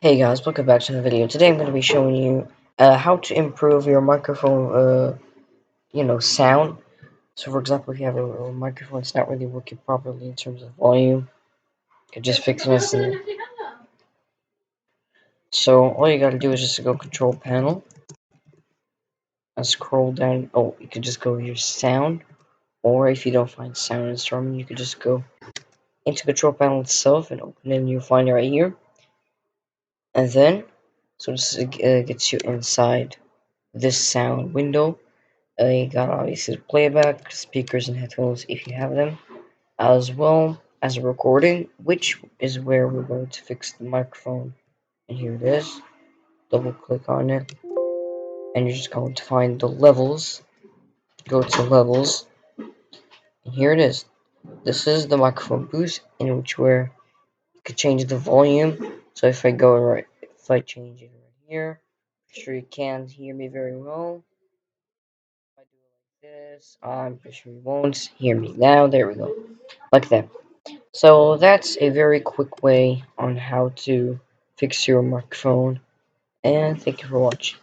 Hey guys, welcome back to the video. Today I'm going to be showing you how to improve your microphone, sound. So for example, if you have a microphone that's not really working properly in terms of volume, you can just fix this. So all you got to do is just go Control Panel and scroll down. Oh, you can just go to your sound, or if you don't find sound instrument, you can just go into Control Panel itself and open it and you'll find it right here. And then, so this gets you inside this sound window. You got obviously playback, speakers, and headphones if you have them, as well as a recording, which is where we're going to fix the microphone. And here it is. Double click on it, and you're just going to find the levels. Go to levels, and here it is. This is the microphone boost, in which where you could change the volume. So if I change it right here, I'm sure you can hear me very well. If I do it like this, I'm pretty sure you won't hear me now. There we go. Like that. So that's a very quick way on how to fix your microphone, and thank you for watching.